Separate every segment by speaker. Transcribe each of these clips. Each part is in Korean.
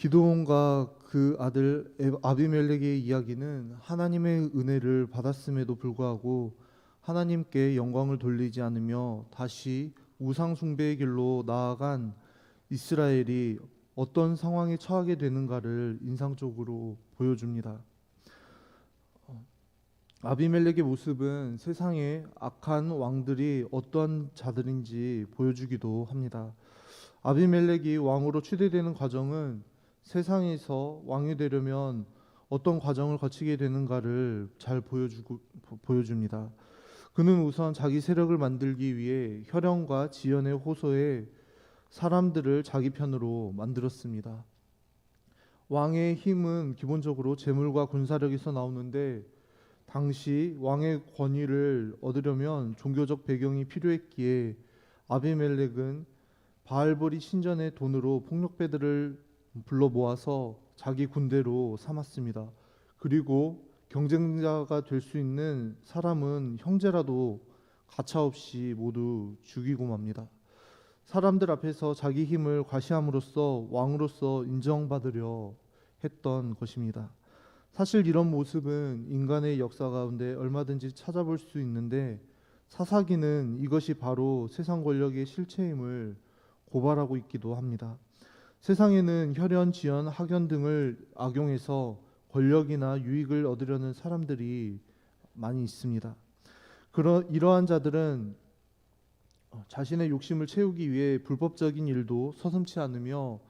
Speaker 1: 기드온과 그 아들 아비멜렉의 이야기는 하나님의 은혜를 받았음에도 불구하고 하나님께 영광을 돌리지 않으며 다시 우상 숭배의 길로 나아간 이스라엘이 어떤 상황에 처하게 되는가를 인상적으로 보여줍니다. 아비멜렉의 모습은 세상의 악한 왕들이 어떠한 자들인지 보여주기도 합니다. 아비멜렉이 왕으로 추대되는 과정은 세상에서 왕이 되려면 어떤 과정을 거치게 되는가를 잘 보여줍니다. 그는 우선 자기 세력을 만들기 위해 혈연과 지연의 호소에 사람들을 자기 편으로 만들었습니다. 왕의 힘은 기본적으로 재물과 군사력에서 나오는데 당시 왕의 권위를 얻으려면 종교적 배경이 필요했기에 아비멜렉은 바알보리 신전의 돈으로 폭력배들을 불러 모아서 자기 군대로 삼았습니다. 그리고 경쟁자가 될 수 있는 사람은 형제라도 가차없이 모두 죽이고 맙니다. 사람들 앞에서 자기 힘을 과시함으로써 왕으로서 인정받으려 했던 것입니다. 사실 이런 모습은 인간의 역사 가운데 얼마든지 찾아볼 수 있는데 사사기는 이것이 바로 세상 권력의 실체임을 고발하고 있기도 합니다. 세상에는 혈연, 지연, 학연 등을 악용해서 권력이나 유익을 얻으려는 사람들이 많이 있습니다. 이러한 자들은 자신의 욕심을 채우기 위해 불법적인 일도 서슴지 않으며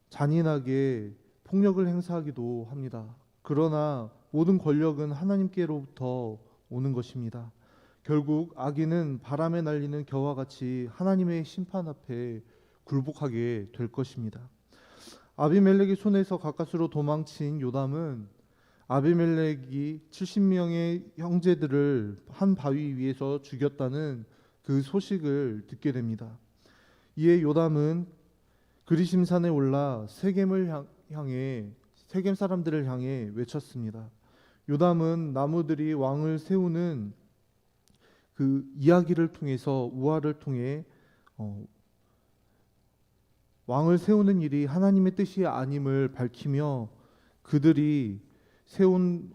Speaker 1: 잔인하게 폭력을 행사하기도 합니다. 그러나 모든 권력은 하나님께로부터 오는 것입니다. 결국 악인은 바람에 날리는 겨와 같이 하나님의 심판 앞에 굴복하게 될 것입니다. 아비멜렉의 손에서 가까스로 도망친 요담은 아비멜렉이 70명의 형제들을 한 바위 위에서 죽였다는 그 소식을 듣게 됩니다. 이에 요담은 그리심산에 올라 세겜을 향해 세겜 사람들을 향해 외쳤습니다. 요담은 나무들이 왕을 세우는 그 이야기를 통해서 우화를 통해 왕을 세우는 일이 하나님의 뜻이 아님을 밝히며 그들이 세운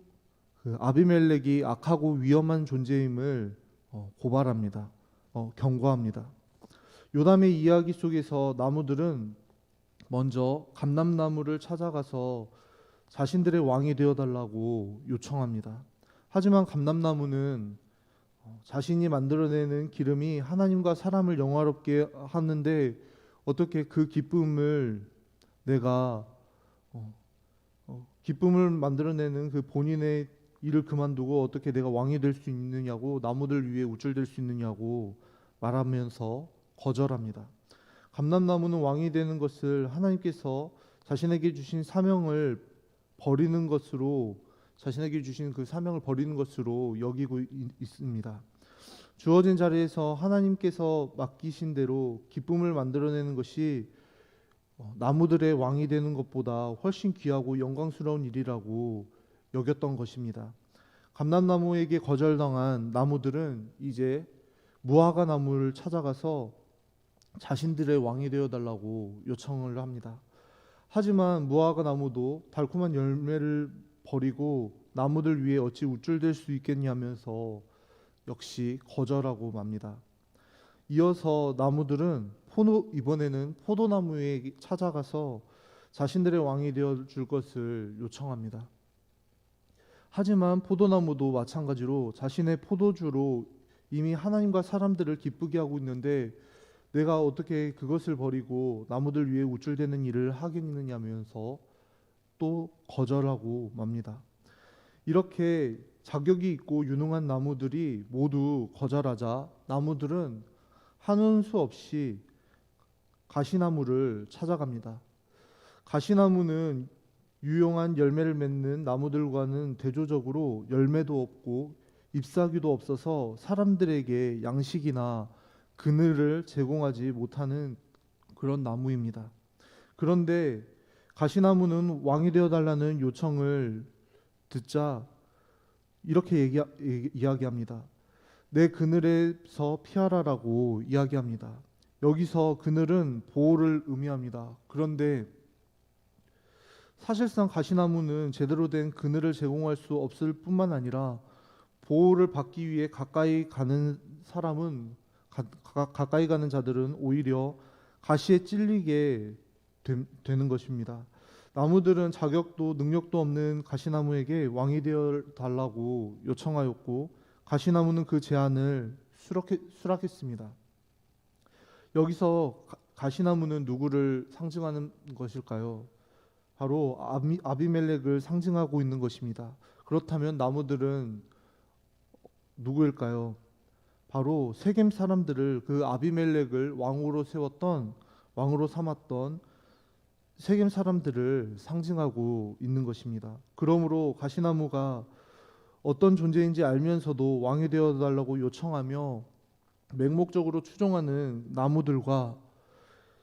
Speaker 1: 그 아비멜렉이 악하고 위험한 존재임을 고발합니다. 경고합니다. 요담의 이야기 속에서 나무들은 먼저 감람나무를 찾아가서 자신들의 왕이 되어달라고 요청합니다. 하지만 감람나무는 자신이 만들어내는 기름이 하나님과 사람을 영화롭게 하는데 어떻게 그 기쁨을 내가 기쁨을 만들어내는 그 본인의 일을 그만두고 어떻게 내가 왕이 될 수 있느냐고 나무들 위에 우쭐댈 수 있느냐고 말하면서 거절합니다. 감람나무는 왕이 되는 것을 하나님께서 자신에게 주신 사명을 버리는 것으로 자신에게 주신 그 사명을 버리는 것으로 여기고 있습니다. 주어진 자리에서 하나님께서 맡기신 대로 기쁨을 만들어내는 것이 나무들의 왕이 되는 것보다 훨씬 귀하고 영광스러운 일이라고 여겼던 것입니다. 감람나무에게 거절당한 나무들은 이제 무화과 나무를 찾아가서 자신들의 왕이 되어 달라고 요청을 합니다. 하지만 무화과 나무도 달콤한 열매를 버리고 나무들 위에 어찌 우쭐댈 수 있겠냐면서 역시 거절하고 맙니다. 이어서 나무들은 이번에는 포도나무에 찾아가서 자신들의 왕이 되어 줄 것을 요청합니다. 하지만 포도나무도 마찬가지로 자신의 포도주로 이미 하나님과 사람들을 기쁘게 하고 있는데 내가 어떻게 그것을 버리고 나무들 위에 우쭐대는 일을 하겠느냐면서 또 거절하고 맙니다. 이렇게 자격이 있고 유능한 나무들이 모두 거절하자 나무들은 한운 수 없이 가시나무를 찾아갑니다. 가시나무는 유용한 열매를 맺는 나무들과는 대조적으로 열매도 없고 잎사귀도 없어서 사람들에게 양식이나 그늘을 제공하지 못하는 그런 나무입니다. 그런데 가시나무는 왕이 되어 달라는 요청을 듣자 이렇게 이야기합니다. 내 그늘에서 피하라라고 이야기합니다. 여기서 그늘은 보호를 의미합니다. 그런데 사실상 가시나무는 제대로 된 그늘을 제공할 수 없을 뿐만 아니라 보호를 받기 위해 가까이 가는 사람은 가까이 가는 자들은 오히려 가시에 찔리게 되는 것입니다. 나무들은 자격도 능력도 없는 가시나무에게 왕이 되어 달라고 요청하였고 가시나무는 그 제안을 수락했습니다. 여기서 가시나무는 누구를 상징하는 것일까요? 바로 아비멜렉을 상징하고 있는 것입니다. 그렇다면 나무들은 누구일까요? 바로 세겜 사람들을, 그 아비멜렉을 왕으로 삼았던 세겜 사람들을 상징하고 있는 것입니다. 그러므로 가시나무가 어떤 존재인지 알면서도 왕이 되어 달라고 요청하며 맹목적으로 추종하는 나무들과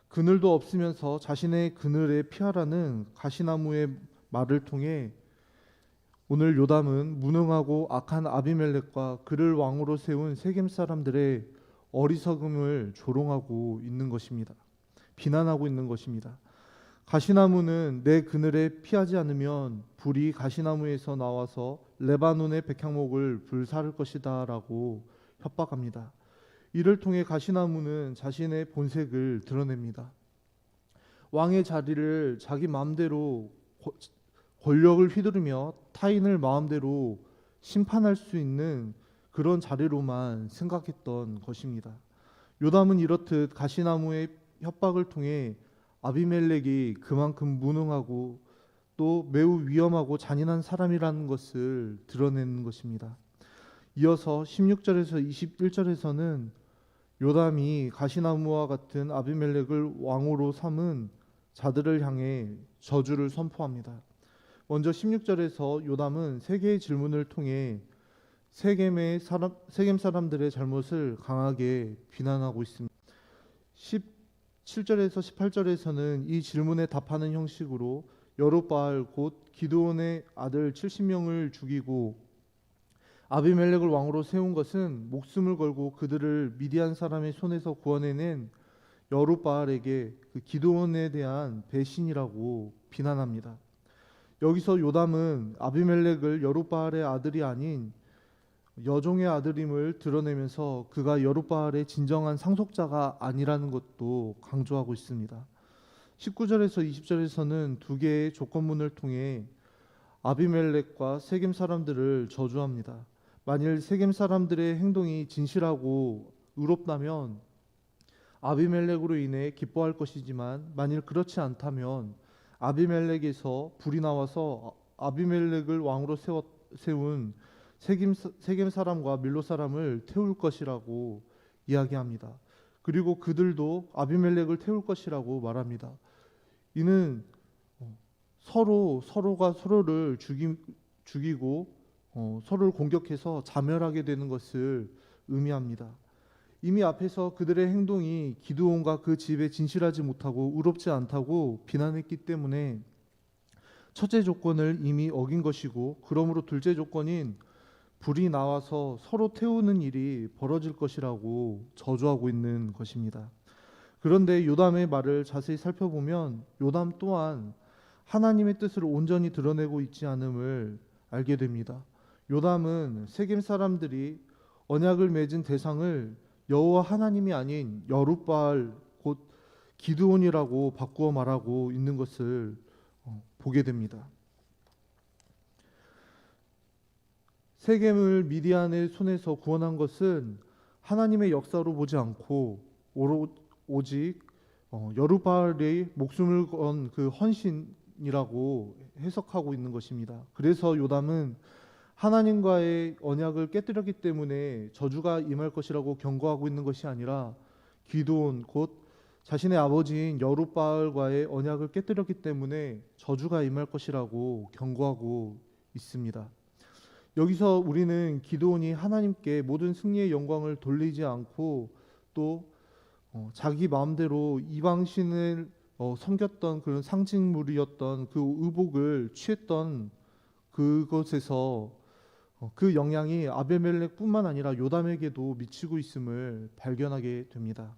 Speaker 1: 그늘도 없으면서 자신의 그늘에 피하라는 가시나무의 말을 통해 오늘 요담은 무능하고 악한 아비멜렉과 그를 왕으로 세운 세겜 사람들의 어리석음을 조롱하고 있는 것입니다. 비난하고 있는 것입니다. 가시나무는 내 그늘에 피하지 않으면 불이 가시나무에서 나와서 레바논의 백향목을 불사를 것이다 라고 협박합니다. 이를 통해 가시나무는 자신의 본색을 드러냅니다. 왕의 자리를 자기 마음대로 권력을 휘두르며 타인을 마음대로 심판할 수 있는 그런 자리로만 생각했던 것입니다. 요담은 이렇듯 가시나무의 협박을 통해 아비멜렉이 그만큼 무능하고 또 매우 위험하고 잔인한 사람이라는 것을 드러내는 것입니다. 이어서 16절에서 21절에서는 요담이 가시나무와 같은 아비멜렉을 왕으로 삼은 자들을 향해 저주를 선포합니다. 먼저 16절에서 요담은 세 개의 질문을 통해 세겜 사람들의 잘못을 강하게 비난하고 있습니다. 17절에서 18절에서는 이 질문에 답하는 형식으로 여룹바알 곧 기드온의 아들 70명을 죽이고 아비멜렉을 왕으로 세운 것은 목숨을 걸고 그들을 미디안 사람의 손에서 구원해낸 여룹바알에게 그 기드온에 대한 배신이라고 비난합니다. 여기서 요담은 아비멜렉을 여룹바알의 아들이 아닌 여종의 아들임을 드러내면서 그가 여룹바알의 진정한 상속자가 아니라는 것도 강조하고 있습니다. 19절에서 20절에서는 두 개의 조건문을 통해 아비멜렉과 세겜 사람들을 저주합니다. 만일 세겜 사람들의 행동이 진실하고 의롭다면 아비멜렉으로 인해 기뻐할 것이지만 만일 그렇지 않다면 아비멜렉에서 불이 나와서 아비멜렉을 왕으로 세운 세겜 사람과 밀로 사람을 태울 것이라고 이야기합니다. 그리고 그들도 아비멜렉을 태울 것이라고 말합니다. 이는 서로가 서로를 죽이고 서로를 공격해서 자멸하게 되는 것을 의미합니다. 이미 앞에서 그들의 행동이 기드온과 그 집에 진실하지 못하고 의롭지 않다고 비난했기 때문에 첫째 조건을 이미 어긴 것이고, 그러므로 둘째 조건인 불이 나와서 서로 태우는 일이 벌어질 것이라고 저주하고 있는 것입니다. 그런데 요담의 말을 자세히 살펴보면 요담 또한 하나님의 뜻을 온전히 드러내고 있지 않음을 알게 됩니다. 요담은 세겜 사람들이 언약을 맺은 대상을 여호와 하나님이 아닌 여룹바알 곧 기드온이라고 바꾸어 말하고 있는 것을 보게 됩니다. 세겜을 미디안의 손에서 구원한 것은 하나님의 역사로 보지 않고 오직 여룹바알의 목숨을 건 그 헌신이라고 해석하고 있는 것입니다. 그래서 요담은 하나님과의 언약을 깨뜨렸기 때문에 저주가 임할 것이라고 경고하고 있는 것이 아니라 기드온 곧 자신의 아버지인 여룹바알과의 언약을 깨뜨렸기 때문에 저주가 임할 것이라고 경고하고 있습니다. 여기서 우리는 기드온이 하나님께 모든 승리의 영광을 돌리지 않고 또 자기 마음대로 이방신을 섬겼던 그런 상징물이었던 그 의복을 취했던 그것에서 그 영향이 아비멜렉뿐만 아니라 요담에게도 미치고 있음을 발견하게 됩니다.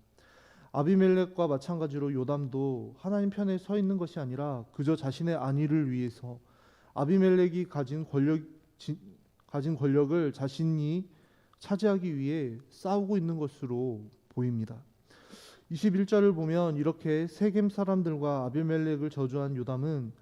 Speaker 1: 아비멜렉과 마찬가지로 요담도 하나님 편에 서 있는 것이 아니라 그저 자신의 안위를 위해서 아비멜렉이 가진 권력을 자신이 차지하기 위해 싸우고 있는 것으로 보입니다. 21절을 보면 이렇게 세겜 사람들과 아비멜렉을 저주한 요담은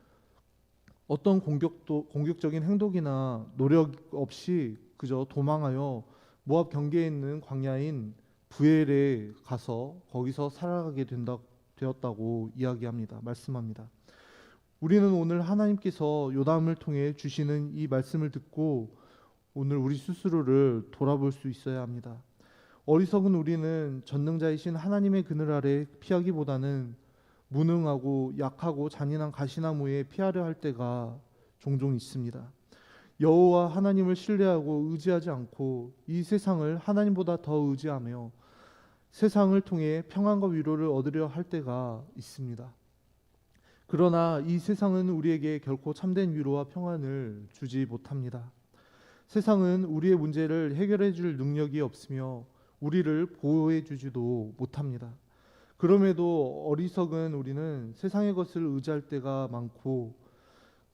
Speaker 1: 어떤 공격적인 행동이나 노력 없이 그저 도망하여 모압 경계에 있는 광야인 부엘에 가서 거기서 살아가게 되었다고 이야기합니다. 말씀합니다. 우리는 오늘 하나님께서 요담을 통해 주시는 이 말씀을 듣고 오늘 우리 스스로를 돌아볼 수 있어야 합니다. 어리석은 우리는 전능자이신 하나님의 그늘 아래 피하기보다는 무능하고 약하고 잔인한 가시나무에 피하려 할 때가 종종 있습니다. 여호와 하나님을 신뢰하고 의지하지 않고 이 세상을 하나님보다 더 의지하며 세상을 통해 평안과 위로를 얻으려 할 때가 있습니다. 그러나 이 세상은 우리에게 결코 참된 위로와 평안을 주지 못합니다. 세상은 우리의 문제를 해결해 줄 능력이 없으며 우리를 보호해 주지도 못합니다. 그럼에도 어리석은 우리는 세상의 것을 의지할 때가 많고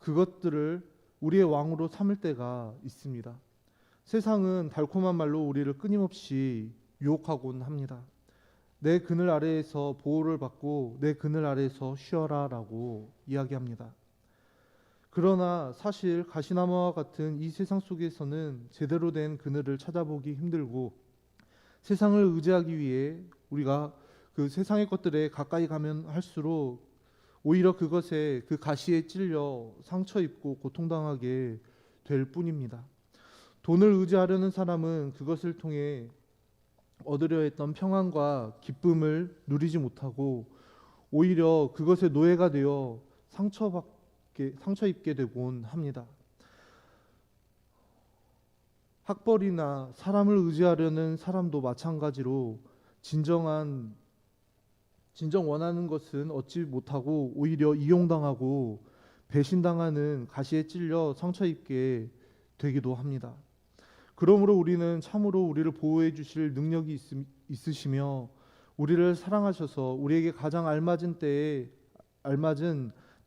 Speaker 1: 그것들을 우리의 왕으로 삼을 때가 있습니다. 세상은 달콤한 말로 우리를 끊임없이 유혹하곤 합니다. 내 그늘 아래에서 보호를 받고 내 그늘 아래에서 쉬어라 라고 이야기합니다. 그러나 사실 가시나무와 같은 이 세상 속에서는 제대로 된 그늘을 찾아보기 힘들고 세상을 의지하기 위해 우리가 그 세상의 것들에 가까이 가면 할수록 오히려 그것에 그 가시에 찔려 상처 입고 고통당하게 될 뿐입니다. 돈을 의지하려는 사람은 그것을 통해 얻으려 했던 평안과 기쁨을 누리지 못하고 오히려 그것의 노예가 되어 상처 입게 되곤 합니다. 학벌이나 사람을 의지하려는 사람도 마찬가지로 진정 원하는 것은 얻지 못하고 오히려 이용당하고 배신당하는 가시에 찔려 상처 입게 되기도 합니다. 그러므로 우리는 참으로 우리를 보호해 주실 능력이 있으시며 우리를 사랑하셔서 우리에게 가장 알맞은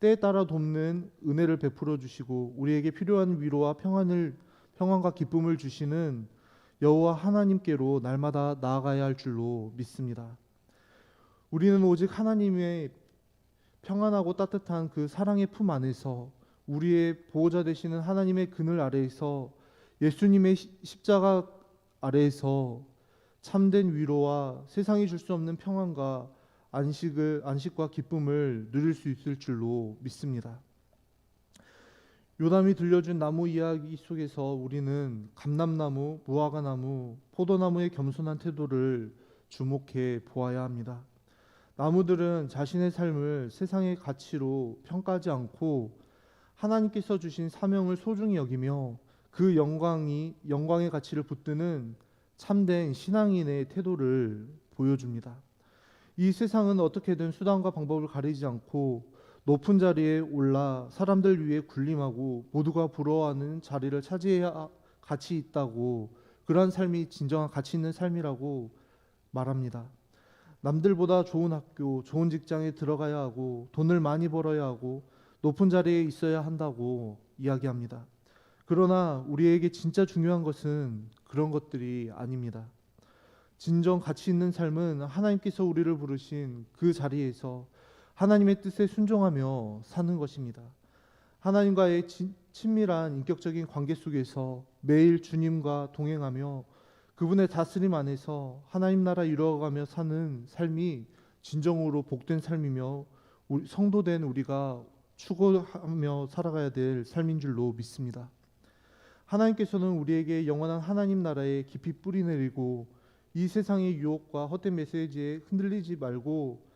Speaker 1: 때에 따라 돕는 은혜를 베풀어 주시고 우리에게 필요한 위로와 평안과 기쁨을 주시는 여호와 하나님께로 날마다 나아가야 할 줄로 믿습니다. 우리는 오직 하나님의 평안하고 따뜻한 그 사랑의 품 안에서 우리의 보호자 되시는 하나님의 그늘 아래에서 예수님의 십자가 아래에서 참된 위로와 세상이 줄 수 없는 평안과 안식과 기쁨을 누릴 수 있을 줄로 믿습니다. 요담이 들려준 나무 이야기 속에서 우리는 감람나무, 무화과나무, 포도나무의 겸손한 태도를 주목해 보아야 합니다. 나무들은 자신의 삶을 세상의 가치로 평가하지 않고 하나님께서 주신 사명을 소중히 여기며 그 영광의 가치를 붙드는 참된 신앙인의 태도를 보여줍니다. 이 세상은 어떻게든 수단과 방법을 가리지 않고 높은 자리에 올라 사람들 위해 군림하고 모두가 부러워하는 자리를 차지해야 가치 있다고, 그러한 삶이 진정한 가치 있는 삶이라고 말합니다. 남들보다 좋은 학교, 좋은 직장에 들어가야 하고 돈을 많이 벌어야 하고 높은 자리에 있어야 한다고 이야기합니다. 그러나 우리에게 진짜 중요한 것은 그런 것들이 아닙니다. 진정 가치 있는 삶은 하나님께서 우리를 부르신 그 자리에서 하나님의 뜻에 순종하며 사는 것입니다. 하나님과의 친밀한 인격적인 관계 속에서 매일 주님과 동행하며 그분의 다스림 안에서 하나님 나라 이루어가며 사는 삶이 진정으로 복된 삶이며 성도된 우리가 추구하며 살아가야 될 삶인 줄로 믿습니다. 하나님께서는 우리에게 영원한 하나님 나라에 깊이 뿌리 내리고 이 세상의 유혹과 헛된 메시지에 흔들리지 말고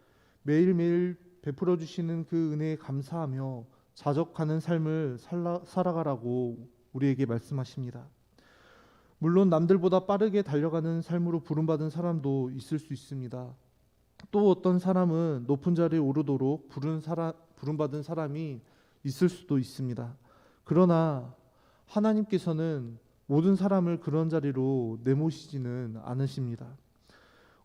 Speaker 1: 매일매일 베풀어 주시는 그 은혜에 감사하며 자족하는 삶을 살아가라고 우리에게 말씀하십니다. 물론 남들보다 빠르게 달려가는 삶으로 부름받은 사람도 있을 수 있습니다. 또 어떤 사람은 높은 자리에 오르도록 부름받은 사람이 있을 수도 있습니다. 그러나 하나님께서는 모든 사람을 그런 자리로 내모시지는 않으십니다.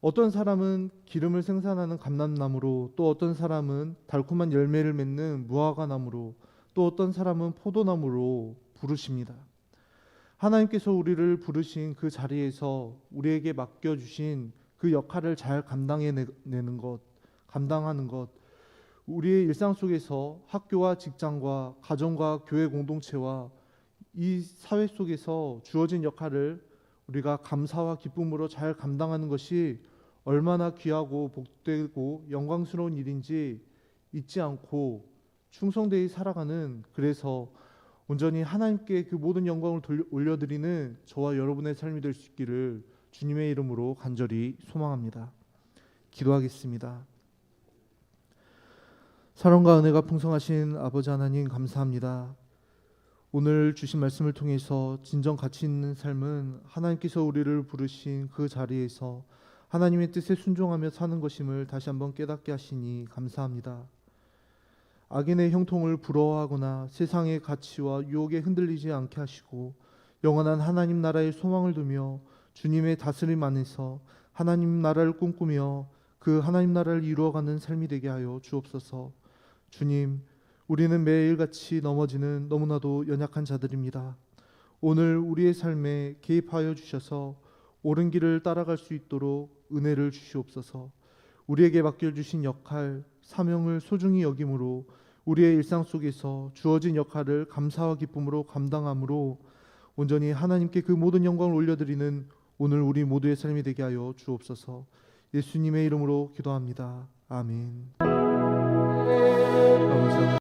Speaker 1: 어떤 사람은 기름을 생산하는 감람나무로, 또 어떤 사람은 달콤한 열매를 맺는 무화과나무로, 또 어떤 사람은 포도나무로 부르십니다. 하나님께서 우리를 부르신 그 자리에서 우리에게 맡겨주신 그 역할을 잘 감당하는 것, 우리의 일상 속에서 학교와 직장과 가정과 교회 공동체와 이 사회 속에서 주어진 역할을 우리가 감사와 기쁨으로 잘 감당하는 것이 얼마나 귀하고 복되고 영광스러운 일인지 잊지 않고 충성되이 살아가는, 그래서 온전히 하나님께 그 모든 영광을 올려드리는 저와 여러분의 삶이 될 수 있기를 주님의 이름으로 간절히 소망합니다. 기도하겠습니다. 사랑과 은혜가 풍성하신 아버지 하나님, 감사합니다. 오늘 주신 말씀을 통해서 진정 가치 있는 삶은 하나님께서 우리를 부르신 그 자리에서 하나님의 뜻에 순종하며 사는 것임을 다시 한번 깨닫게 하시니 감사합니다. 악인의 형통을 부러워하거나 세상의 가치와 유혹에 흔들리지 않게 하시고 영원한 하나님 나라의 소망을 두며 주님의 다스림 안에서 하나님 나라를 꿈꾸며 그 하나님 나라를 이루어가는 삶이 되게 하여 주옵소서. 주님, 우리는 매일같이 넘어지는 너무나도 연약한 자들입니다. 오늘 우리의 삶에 개입하여 주셔서 옳은 길을 따라갈 수 있도록 은혜를 주시옵소서. 우리에게 맡겨주신 역할, 사명을 소중히 여김으로 우리의 일상 속에서 주어진 역할을 감사와 기쁨으로 감당함으로 온전히 하나님께 그 모든 영광을 올려드리는 오늘 우리 모두의 삶이 되게 하여 주옵소서. 예수님의 이름으로 기도합니다. 아멘. 아버지